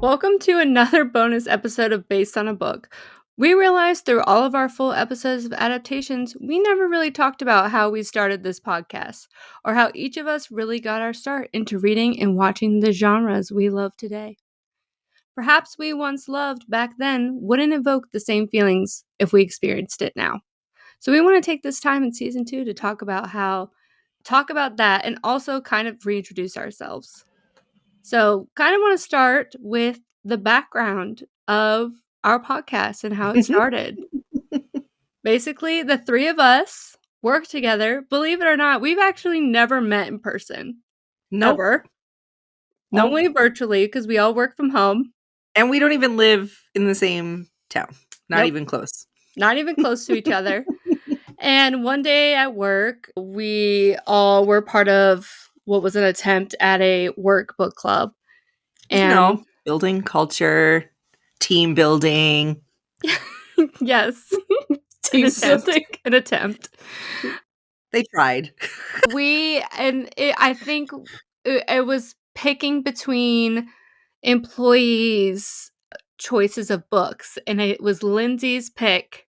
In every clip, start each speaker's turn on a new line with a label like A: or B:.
A: Welcome to another bonus episode of Based on a Book. We realized through all of our full episodes of adaptations, we never really talked about how we started this podcast, or how each of us really got our start into reading and watching the genres we love today. Perhaps we once loved back then wouldn't evoke the same feelings if we experienced it now. So we want to take this time in season 2 to talk about that and also kind of reintroduce ourselves. So, kind of want to start with the background of our podcast and how it started. Basically, the three of us work together. Believe it or not, we've actually never met in person.
B: Nope.
A: Ever.
B: Nope.
A: Only virtually because we all work from home.
B: And we don't even live in the same town. Not even close.
A: Not even close to each other. And one day at work, we all were part of what was an attempt at a work book club. And
B: building culture, team building.
A: Yes. An attempt.
B: They tried.
A: I think it was picking between employees' choices of books, and it was Lindsey's pick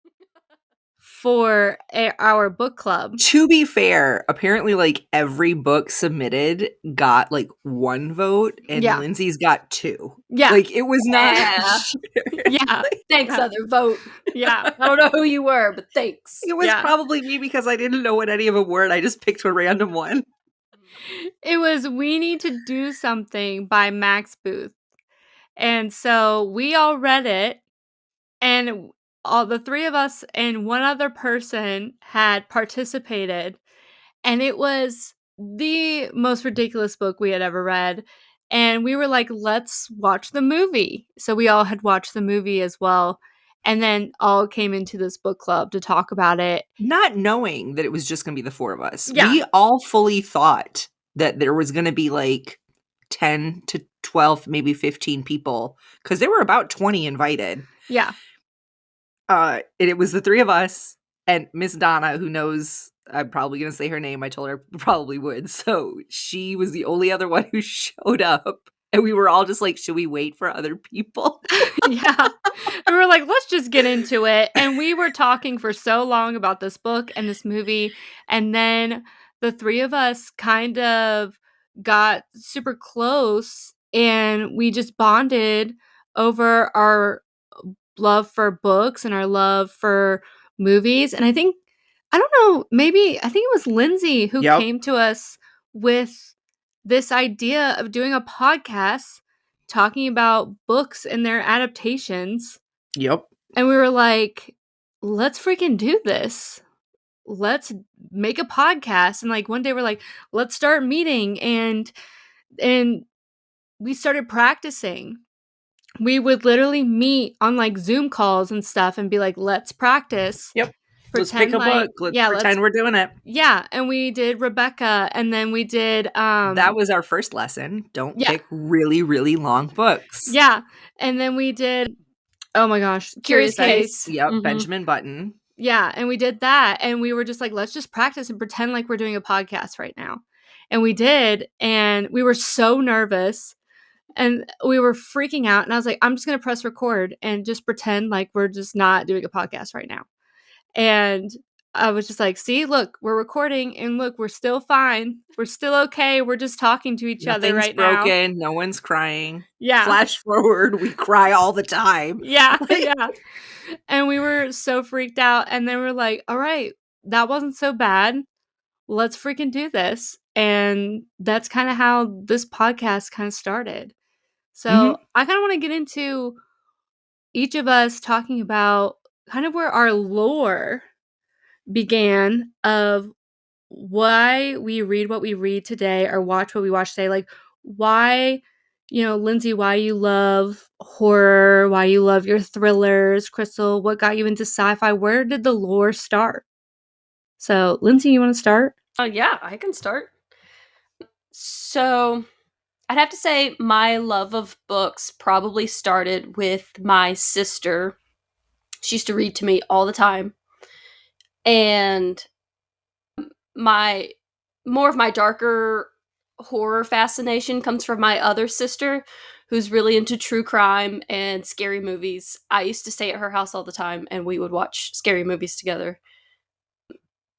A: for our book club.
B: To be fair, apparently like every book submitted got like 1 vote, and Lindsey's got 2.
A: Yeah.
B: Like it was not.
A: Yeah.
C: Thanks, other vote.
A: Yeah.
C: I don't know who you were, but thanks.
B: It was probably me because I didn't know what any of them were, and I just picked a random one.
A: It was We Need to Do Something by Max Booth. And so we all read it, and all the three of us and one other person had participated, and it was the most ridiculous book we had ever read. And we were like, let's watch the movie. So we all had watched the movie as well, and then all came into this book club to talk about it.
B: Not knowing that it was just going to be the 4 of us.
A: Yeah.
B: We all fully thought that there was going to be like 10 to 12, maybe 15 people, because there were about 20 invited.
A: Yeah.
B: And it was the 3 of us and Miss Donna, who knows I'm probably going to say her name. I told her I probably would. So she was the only other one who showed up. And we were all just like, should we wait for other people?
A: Yeah. And we were like, let's just get into it. And we were talking for so long about this book and this movie. And then the 3 of us kind of got super close, and we just bonded over our love for books and our love for movies. And I think it was Lindsey who came to us with this idea of doing a podcast talking about books and their adaptations.
B: Yep.
A: And we were like, let's freaking do this. Let's make a podcast. And like one day we're like, let's start meeting, and we started practicing. We would literally meet on like Zoom calls and stuff and be like, let's practice.
B: Yep. Let's pick a book. Let's pretend we're doing it.
A: Yeah. And we did Rebecca, and then we did
B: that was our first lesson. Don't pick really, really long books.
A: Yeah. And then we did, oh my gosh, Curious Case.
B: Yep. Mm-hmm. Benjamin Button.
A: Yeah. And we did that. And we were just like, let's just practice and pretend like we're doing a podcast right now. And we did. And we were so nervous. And we were freaking out. And I was like, I'm just going to press record and just pretend like we're just not doing a podcast right now. And I was just like, see, look, we're recording, and look, we're still fine. We're still okay. We're just talking to each other right now.
B: Nothing's broken. No one's crying.
A: Yeah.
B: Flash forward, we cry all the time.
A: Yeah. Yeah. And we were so freaked out. And then we're like, all right, that wasn't so bad. Let's freaking do this. And that's kind of how this podcast kind of started. So I kind of want to get into each of us talking about kind of where our lore began of why we read what we read today or watch what we watch today. Like why, Lindsey, why you love horror, why you love your thrillers. Crystal, what got you into sci-fi? Where did the lore start? So, Lindsey, you want to start?
C: Yeah, I can start. So, I'd have to say my love of books probably started with my sister. She used to read to me all the time. And more of my darker horror fascination comes from my other sister, who's really into true crime and scary movies. I used to stay at her house all the time, and we would watch scary movies together.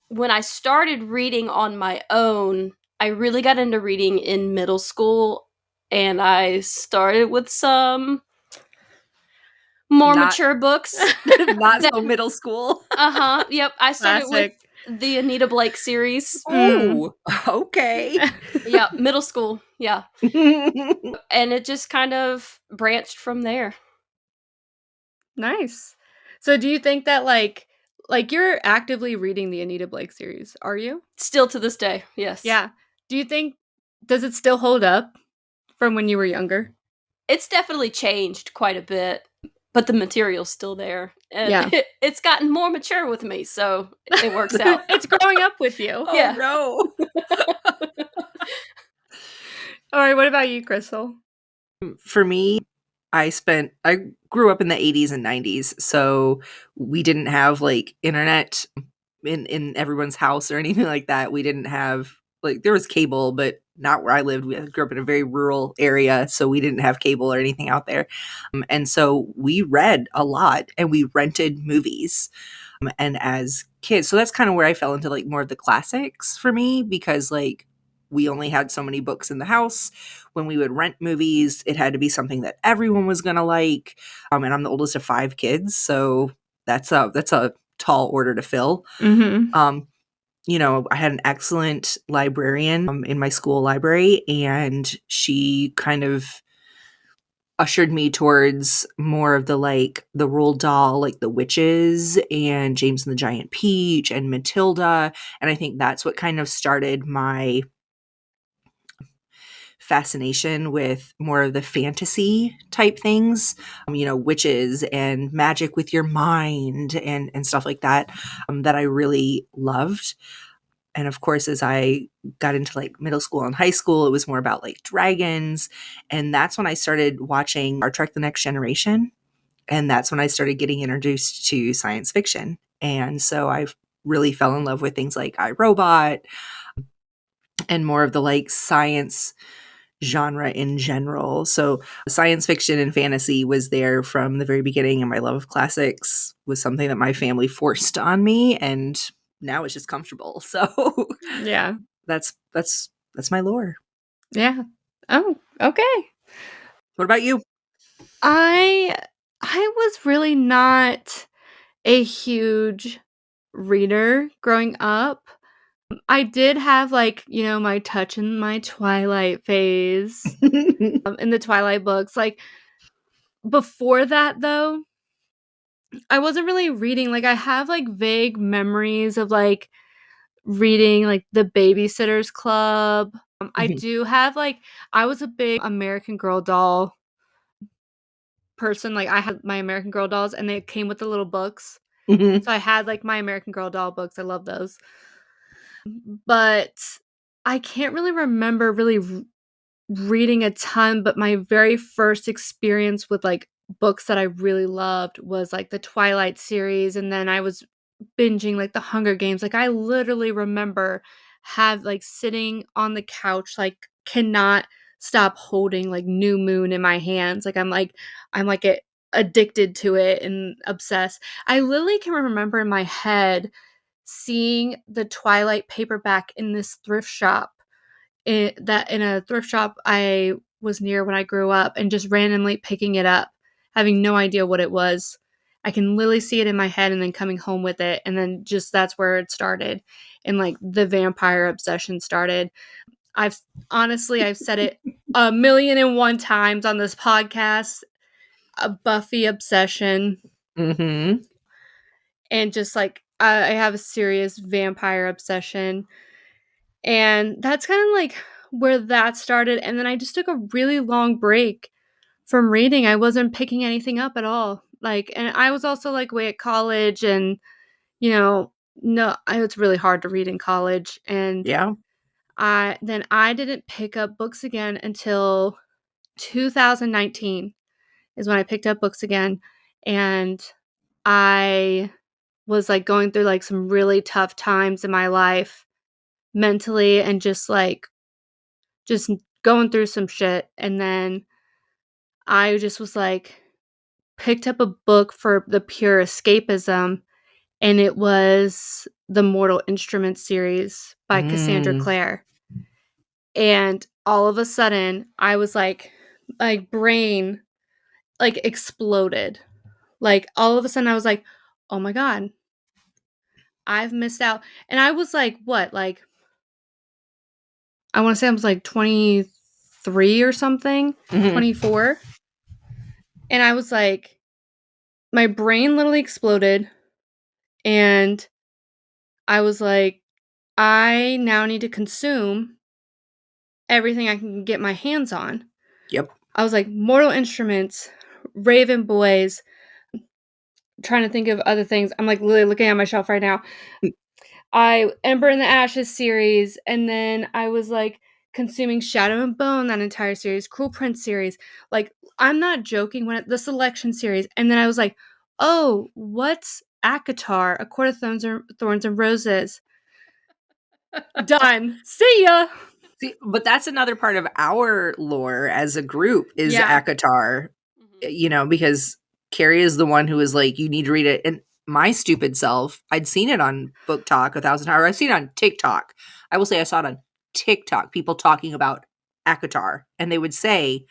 C: When I started reading on my own, I really got into reading in middle school, and I started with some more
B: Not
C: mature books.
B: not
C: that
B: so middle school.
C: Yep, I started with
A: Classic.
C: the Anita Blake series.
B: Oh, okay.
C: Yeah, middle school. Yeah. And it just kind of branched from there.
A: Nice. So do you think that like you're actively reading the Anita Blake series, are you?
C: Still to this day, yes.
A: Yeah. Do you think does it still hold up from when you were younger?
C: It's definitely changed quite a bit, but the material's still there. And
A: Yeah.
C: it's gotten more mature with me, so it works out.
A: It's growing up with you.
B: Oh
C: Yeah.
B: no.
A: All right, what about you, Crystal?
B: For me, I grew up in the 80s and 90s, so we didn't have like internet in everyone's house or anything like that. We didn't have like there was cable, but not where I lived. We grew up in a very rural area, so we didn't have cable or anything out there. And so we read a lot and we rented movies. And as kids, so that's kind of where I fell into like more of the classics for me because like we only had so many books in the house. When we would rent movies, it had to be something that everyone was going to like. And I'm the oldest of 5 kids, so that's a tall order to fill.
A: Mm-hmm.
B: I had an excellent librarian in my school library, and she kind of ushered me towards more of the like the Roald Dahl, like the witches and James and the Giant Peach and Matilda. And I think that's what kind of started my fascination with more of the fantasy type things, witches and magic with your mind and stuff like that, that I really loved. And of course, as I got into like middle school and high school, it was more about like dragons. And that's when I started watching Star Trek The Next Generation. And that's when I started getting introduced to science fiction. And so I really fell in love with things like iRobot and more of the like science genre in general. So science fiction and fantasy was there from the very beginning, and my love of classics was something that my family forced on me, and now it's just comfortable. So
A: Yeah.
B: that's my lore.
A: Yeah. Oh, okay.
B: What about you?
A: I was really not a huge reader growing up. I did have my touch in my Twilight phase, in the Twilight books. Like before that though, I wasn't really reading. Like I have like vague memories of like reading like The Babysitter's Club. I do have like I was a big American Girl doll person. Like I had my American Girl dolls and they came with the little books.
B: Mhm.
A: So I had like my American Girl doll books. I love those. But I can't really remember really reading a ton, but my very first experience with like books that I really loved was like the Twilight series, and then I was binging like the Hunger Games. Like I literally remember sitting on the couch, like cannot stop holding like New Moon in my hands. Like I'm addicted to it and obsessed. I literally can remember in my head seeing the Twilight paperback in this thrift shop in a thrift shop I was near when I grew up and just randomly picking it up, having no idea what it was. I can literally see it in my head and then coming home with it, and then just that's where it started, and like the vampire obsession started. I've said it a million and one times on this podcast, a Buffy obsession,
B: Mhm.
A: and just like I have a serious vampire obsession. And that's kind of like where that started. And then I just took a really long break from reading. I wasn't picking anything up at all. Like, and I was also like way at college, and no, it's really hard to read in college. And
B: Yeah.
A: I didn't pick up books again until 2019 is when I picked up books again. And I was like going through like some really tough times in my life mentally, and just going through some shit. And then I just was like, picked up a book for the pure escapism, and it was the Mortal Instruments series by Cassandra
B: Mm.
A: Clare. And all of a sudden, I was like, my brain like exploded. Like all of a sudden, I was like, oh my God, I've missed out. And I was like, what? Like, I want to say I was like 23 or something,
B: Mhm.
A: 24. And I was like, my brain literally exploded. And I was like, I now need to consume everything I can get my hands on.
B: Yep.
A: I was like, Mortal Instruments, Raven Boys, trying to think of other things. I'm like literally looking at my shelf right now. I Ember in the Ashes series, and then I was like consuming Shadow and Bone, that entire series, Cruel Prince series. Like, I'm not joking, when the Selection series, and then I was like, oh, what's Akatar? A Court of Thorns and Roses. Done. See ya.
B: See, but that's another part of our lore as a group is
A: Yeah.
B: Akatar,
C: Mhm.
B: you know, because Keri is the one who is like, you need to read it. And my stupid self, I'd seen it on Book Talk 1,000 times. I've seen it on TikTok. I will say I saw it on TikTok, people talking about Akatar, and they would say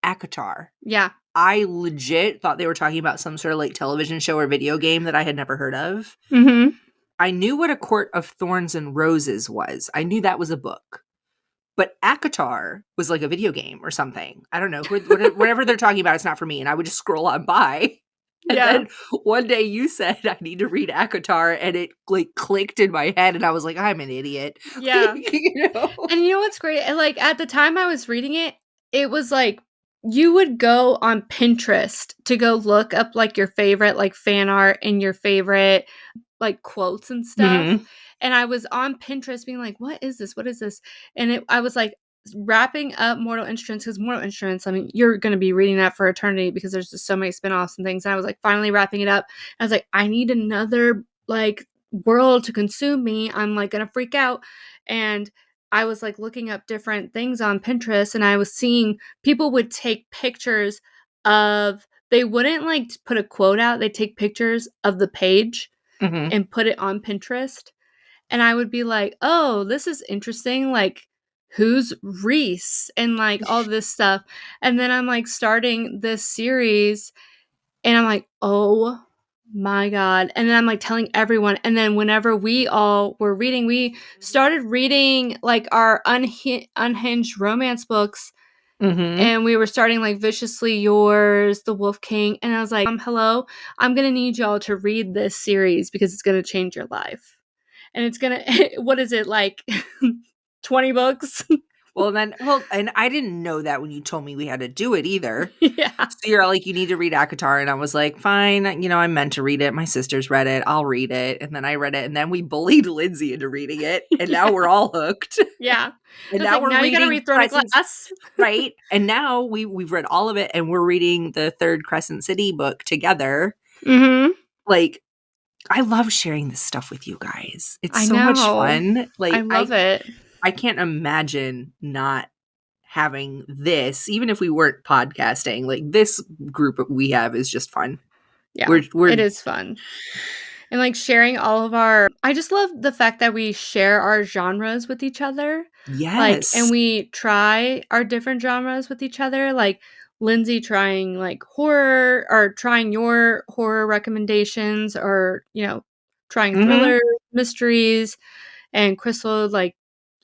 B: Akatar.
A: Yeah.
B: I legit thought they were talking about some sort of like television show or video game that I had never heard of.
A: Mm-hmm.
B: I knew what A Court of Thorns and Roses was. I knew that was a book. But Akatar was like a video game or something. I don't know. Whatever they're talking about, it's not for me. And I would just scroll on by. And
A: Yeah.
B: then one day you said, I need to read Akatar. And it like clicked in my head. And I was like, I'm an idiot.
A: Yeah.
B: You know?
A: And you know what's great? Like, at the time I was reading it, it was like you would go on Pinterest to go look up like your favorite like fan art and your favorite like quotes and stuff.
B: Mhm.
A: And I was on Pinterest being like, what is this? What is this? And I was like wrapping up Mortal Instruments, because Mortal Instruments, I mean, you're going to be reading that for eternity because there's just so many spinoffs and things. And I was like finally wrapping it up. I was like, I need another like world to consume me. I'm like going to freak out. And I was like looking up different things on Pinterest, and I was seeing people would take pictures of, they wouldn't like put a quote out, they'd take pictures of the page
B: Mhm.
A: and put it on Pinterest. And I would be like, oh, this is interesting. Like, who's Reese? And like all this stuff. And then I'm like starting this series, and I'm like, oh my God. And then I'm like telling everyone. And then whenever we all were reading, we started reading like our unhinged romance books.
B: Mhm.
A: And we were starting like Viciously Yours, The Wolf King. And I was like, hello, I'm going to need y'all to read this series because it's going to change your life. And it's going to, what is it, like 20 books?
B: Well, and I didn't know that when you told me we had to do it either.
A: Yeah.
B: So you're like, you need to read Akatar. And I was like, fine. You know, I meant to read it. My sisters read it. I'll read it. And then I read it. And then we bullied Lindsey into reading it. And
A: Yeah.
B: now we're all hooked.
A: Yeah.
B: And
A: It's
B: now
A: like,
B: we're
A: now you got to
B: reading
A: read Throne of
B: Crescent,
A: Glass.
B: right? And now we've read all of it. And we're reading the third Crescent City book together.
A: Mm-hmm.
B: Like, I love sharing this stuff with you guys. It's
A: I
B: so much
A: know.
B: fun.
A: I
B: Like,
A: love it.
B: I can't imagine not having this, even if we weren't podcasting. Like, this group we have is just fun.
A: Yeah. It
B: We're
A: is fun. And like sharing all of our, I just love the fact that we share our genres with each other. Like, and
B: yes.
A: we try our different genres with each other. Like Lindsey trying like horror, or trying your horror recommendations, or, you know, trying
B: Mhm.
A: thrillers, mysteries, and Crystal like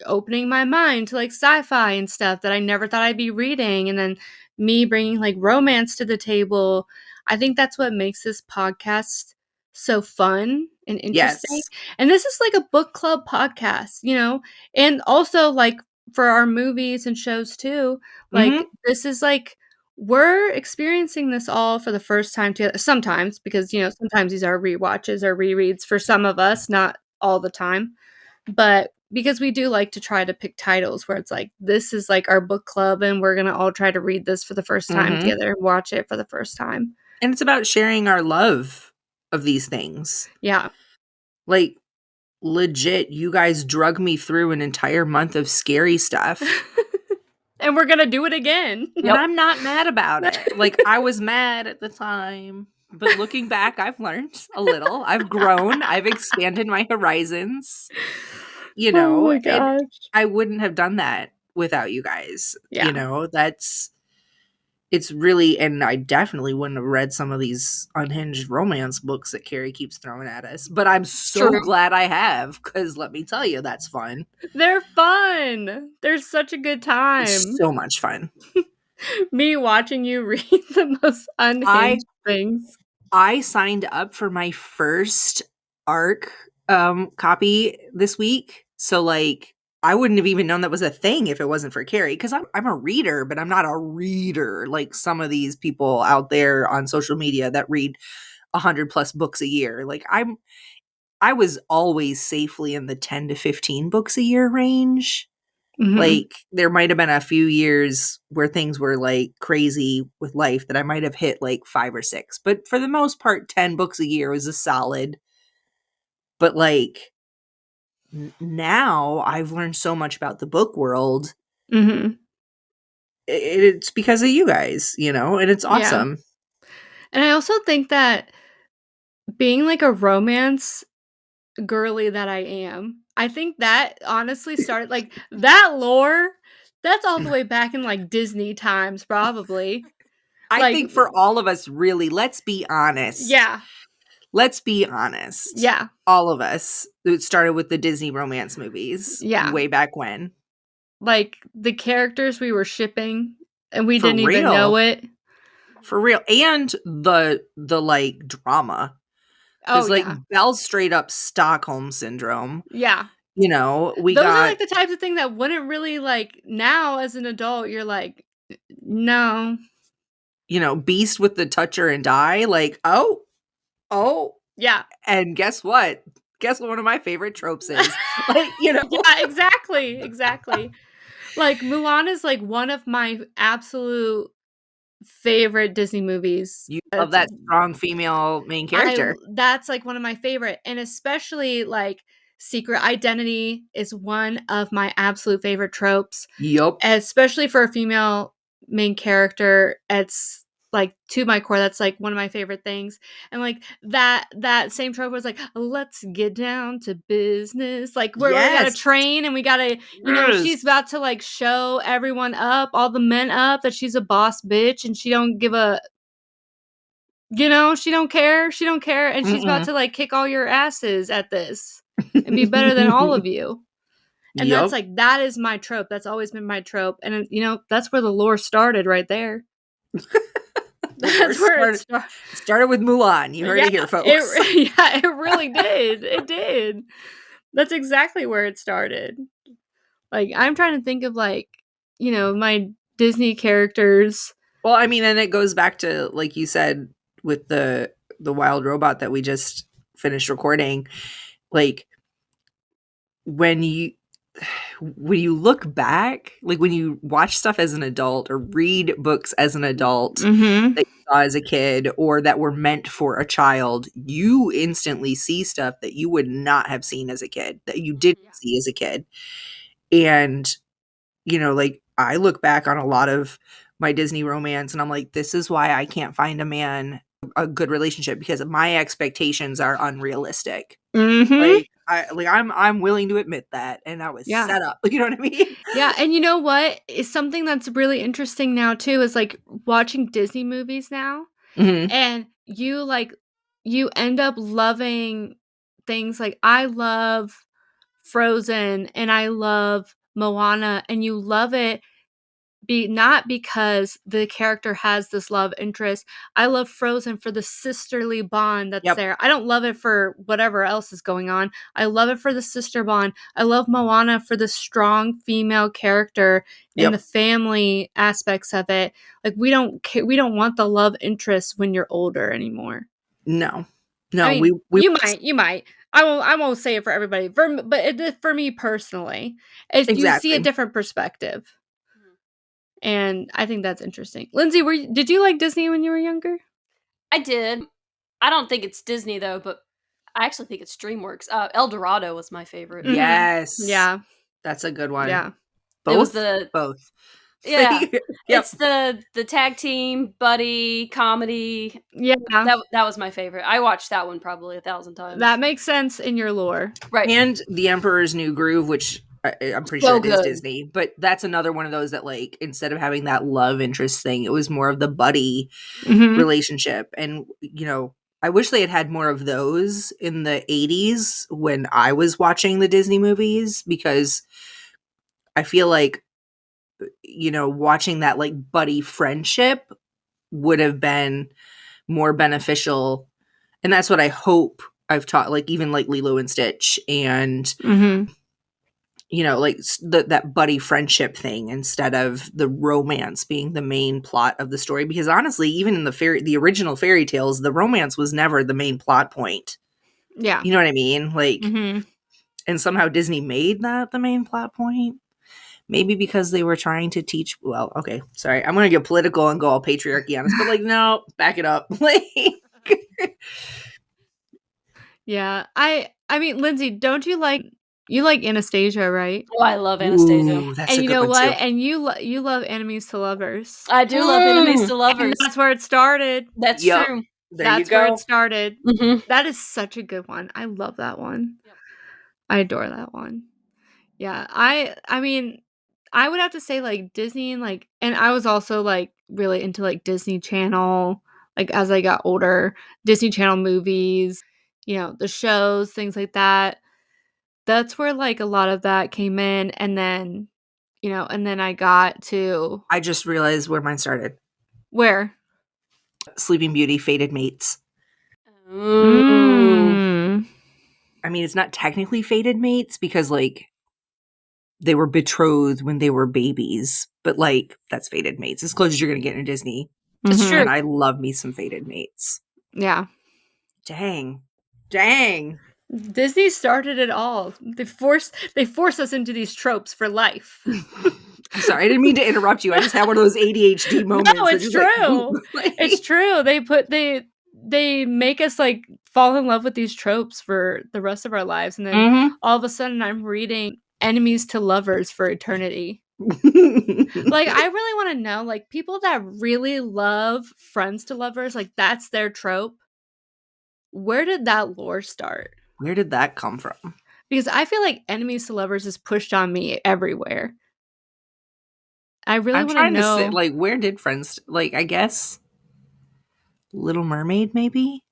A: opening my mind to like sci-fi and stuff that I never thought I'd be reading, and then me bringing like romance to the table. I think that's what makes this podcast so fun and interesting.
B: Yes.
A: And this is like a book club podcast, you know? And also like for our movies and shows too. Like
B: Mhm.
A: this is like we're experiencing this all for the first time together. Sometimes, because you know, sometimes these are rewatches or rereads for some of us, not all the time. But because we do like to try to pick titles where it's like, this is like our book club and we're going to all try to read this for the first time
B: Mhm.
A: together and watch it for the first time.
B: And it's about sharing our love of these things.
A: Yeah.
B: Like, legit, you guys drug me through an entire month of scary stuff.
A: And we're gonna do it again.
B: And I'm not mad about it. Like, I was mad at the time. But looking back, I've learned a little. I've grown. I've expanded my horizons. You know,
A: Oh my
B: and
A: gosh.
B: I wouldn't have done that without you guys.
A: Yeah.
B: You know, it's really, and I definitely wouldn't have read some of these unhinged romance books that Keri keeps throwing at us. But I'm so
C: True.
B: glad I have, because let me tell you, that's fun.
A: They're fun. They're such a good time.
B: It's so much fun.
A: Me watching you read the most unhinged things.
B: I signed up for my first ARC copy this week. So, like, I wouldn't have even known that was a thing if it wasn't for Keri, because I'm a reader, but I'm not a reader like some of these people out there on social media that read 100 plus books a year. Like, I was always safely in the 10 to 15 books a year range.
A: Mhm.
B: Like, there might have been a few years where things were like crazy with life that I might have hit like 5 or 6. But for the most part, 10 books a year was a solid. But like, now I've learned so much about the book world.
A: Mhm.
B: It's because of you guys, you know, and it's
A: Yeah.
B: awesome.
A: And I also think that being like a romance girly that I am, I think that honestly started like that lore. That's all the way back in like Disney times, probably.
B: I
A: Like,
B: think for all of us, really, let's be honest.
A: yeah,
B: Let's be honest.
A: yeah,
B: All of us. It started with the Disney romance movies
A: yeah.
B: way back when.
A: Like the characters we were shipping, and we
B: For
A: didn't even know
B: real.
A: it.
B: For real. And the like drama.
A: Oh
B: Because like
A: yeah,
B: Belle's straight up Stockholm syndrome.
A: yeah.
B: You know, we
A: Those are
B: got,
A: like the types of thing that wouldn't really like now as an adult. You're like, no,
B: you know, Beast with the toucher and die. Like, oh,
A: yeah.
B: and guess what? Guess what one of my favorite tropes is? Like, you know.
A: Yeah, exactly. Like Mulan is like one of my absolute favorite Disney movies.
B: You love that strong female main character.
A: That's like one of my favorite, and especially like Secret Identity is one of my absolute favorite tropes,
B: Yup.
A: especially for a female main character. It's like to my core, that's like one of my favorite things. And like that same trope was like, let's get down to business. Like where we got a
B: Yes.
A: train and we gotta, you know,
B: Yes.
A: she's about to like show everyone up, all the men up, that she's a boss bitch and she don't give a, you know, she don't care, and she's about
B: Mm-mm.
A: to like kick all your asses at this and be better than all of you. And that's
B: Yup.
A: like, that is my trope. That's always been my trope. And you know, that's where the lore started right there. That's where it
B: started with Mulan. You heard it here, folks.
A: It really did. It did. That's exactly where it started. Like, I'm trying to think of like, you know, my Disney characters.
B: Well, I mean, and it goes back to, like you said, with the wild robot that we just finished recording. Like, when you look back, like when you watch stuff as an adult or read books as an adult
A: Mm-hmm.
B: that you saw as a kid or that were meant for a child, you instantly see stuff that you would not have seen as a kid, that you didn't see as a kid. And, you know, like I look back on a lot of my Disney romance and I'm like, this is why I can't find a good relationship, because my expectations are unrealistic.
A: Mm-hmm.
B: I'm willing to admit that, and I was set up. You know what I mean?
A: Yeah, and you know what? Is something that's really interesting now too is like watching Disney movies now,
B: Mhm.
A: and you end up loving things like I love Frozen and I love Moana, and you love it not because the character has this love interest. I love Frozen for the sisterly bond that's
B: Yep.
A: there. I don't love it for whatever else is going on. I love it for the sister bond. I love Moana for the strong female character and the
B: Yep.
A: family aspects of it. Like we don't want the love interest when you're older anymore.
B: No.
A: I mean,
B: we
A: you might. I won't say it for everybody. For me personally, you see a
B: exactly.
A: different perspective. And I think that's interesting. Lindsey, did you like Disney when you were younger?
C: I did. I don't think it's Disney though, but I actually think it's DreamWorks. El Dorado was my favorite.
A: Mhm.
B: Yes.
A: Yeah.
B: That's a good one.
A: Yeah.
B: Both?
C: It was
B: Both.
C: Yeah.
B: Yep.
C: It's the tag team buddy comedy.
A: Yeah.
C: That was my favorite. I watched that one probably 1,000 times.
A: That makes sense in your lore.
C: Right.
B: And The Emperor's New Groove, which I'm pretty
C: So
B: sure it is
C: good.
B: Disney, but that's another one of those that, like, instead of having that love interest thing, it was more of the buddy
A: Mhm.
B: relationship. And, you know, I wish they had had more of those in the 80s when I was watching the Disney movies, because I feel like, you know, watching that, like, buddy friendship would have been more beneficial. And that's what I hope I've taught, like, even like Lilo and Stitch and,
A: Mhm.
B: you know, like that buddy friendship thing instead of the romance being the main plot of the story. Because honestly, even in the original fairy tales, the romance was never the main plot point.
A: Yeah.
B: You know what I mean? Like,
A: Mhm.
B: and somehow Disney made that the main plot point. Maybe because they were trying to teach. Well, okay, sorry, I'm gonna get political and go all patriarchy on us, but like, no, back it up. Like,
A: Yeah. I mean, Lindsay, don't you like Anastasia, right?
C: Oh, I love Anastasia.
B: ooh, that's
A: And
B: a
A: you
B: good
A: know
B: one
A: what?
B: too.
A: And you love enemies to lovers.
C: I do love enemies to
A: And
C: lovers.
A: that's where it started.
C: That's
B: Yep.
C: true.
B: There
A: That's
B: you
A: where
B: go.
A: it started.
C: Mm-hmm.
A: That is such a good one. I love that one.
C: Yep.
A: I adore that one. Yeah. I mean, I would have to say like Disney and like, and I was also like really into like Disney Channel, like as I got older, Disney Channel movies, you know, the shows, things like that. That's where like a lot of that came in, and then, you know, and then I got to
B: I just realized where mine started.
A: where?
B: Sleeping Beauty, Fated Mates.
C: Ooh.
B: I mean, it's not technically fated mates because, like, they were betrothed when they were babies, but, like, that's fated mates. As close as you're going to get in Disney.
C: It's
A: Mhm.
C: true.
B: And I love me some fated mates.
A: Yeah.
B: Dang.
A: Disney started it all. They force us into these tropes for life.
B: I'm sorry, I didn't mean to interrupt you. I just had one of those ADHD moments.
A: No,
B: that
A: it's
B: just, like,
A: true.
B: like-
A: It's true. They make us like fall in love with these tropes for the rest of our lives, and then
B: Mhm.
A: all of a sudden I'm reading enemies to lovers for eternity. Like, I really want to know, like, people that really love friends to lovers, like, that's their trope. Where did that lore start?
B: Where did that come from?
A: Because I feel like enemies to lovers is pushed on me everywhere. I really
B: I'm
A: want to
B: trying to say,
A: know.
B: like, where did friends, like, I guess Little Mermaid, maybe?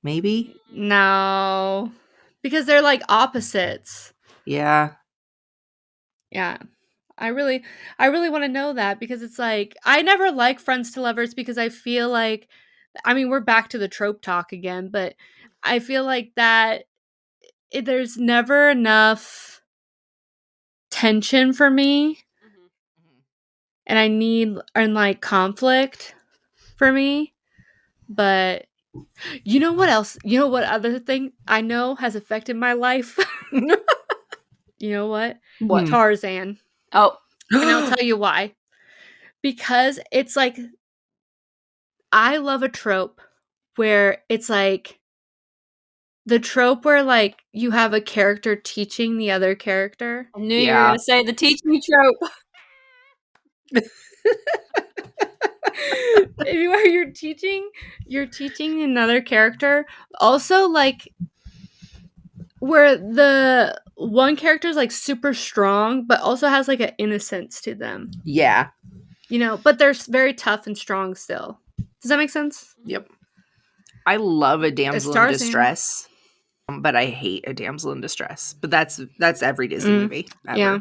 B: Maybe?
A: No. Because they're like opposites.
B: Yeah.
A: Yeah. I really want to know that, because it's like I never like friends to lovers because I feel like, I mean, we're back to the trope talk again, but I feel like that there's never enough tension for me, and I need, and like conflict for me. But you know what else? You know what other thing I know has affected my life? You know what?
C: What?
A: Tarzan.
C: Oh.
A: And I'll tell you why. Because it's like, I love a trope where it's like the trope where like you have a character teaching the other character.
C: I knew you were
B: Yeah.
C: going to say the teach me trope.
A: Where you're teaching another character. Also, like, where the one character is like super strong, but also has like an innocence to them.
B: Yeah.
A: You know, but they're very tough and strong still. Does that make sense?
B: Yep. I love a damsel in
A: Tarzan.
B: distress, but I hate a damsel in distress. But that's every Disney movie ever.
A: Yeah.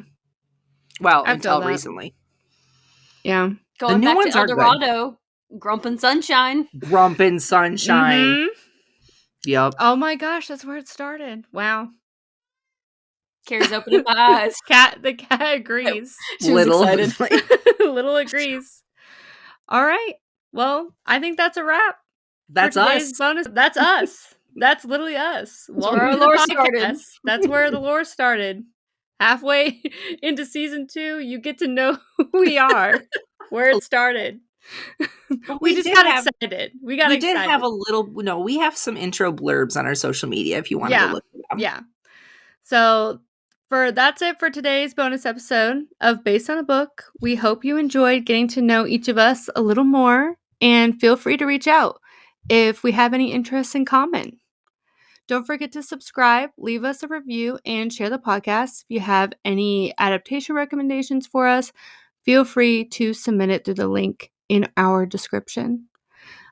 B: Well,
A: I
B: until
A: feel that.
B: recently.
A: Yeah.
C: Going
B: new
C: back
B: ones
C: to El
B: are good.
C: Dorado, Grump and Sunshine.
B: Grump and Sunshine.
A: Mhm.
B: Yep.
A: Oh my gosh, that's where it started. Wow.
C: Keri's opening my eyes.
A: The cat agrees.
C: She was excited.
A: Little agrees. All right. Well, I think that's a wrap.
B: That's
A: for today's
B: us.
A: bonus. That's us. That's literally us. Welcome
C: where our
A: to the
C: lore
A: podcast.
C: started.
A: That's where the lore started. Halfway into season 2, you get to know who we are, where it started. We just got excited. We got excited.
B: Did have a little. No, we have some intro blurbs on our social media if you want to go look at them.
A: Yeah. So That's it for today's bonus episode of Based on a Book. We hope you enjoyed getting to know each of us a little more, and feel free to reach out if we have any interests in common. Don't forget to subscribe, leave us a review, and share the podcast. If you have any adaptation recommendations for us, feel free to submit it through the link in our description.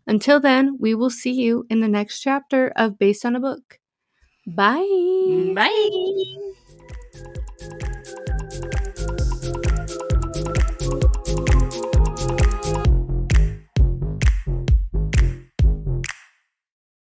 A: Until then, we will see you in the next chapter of Based on a Book. Bye!
B: Bye!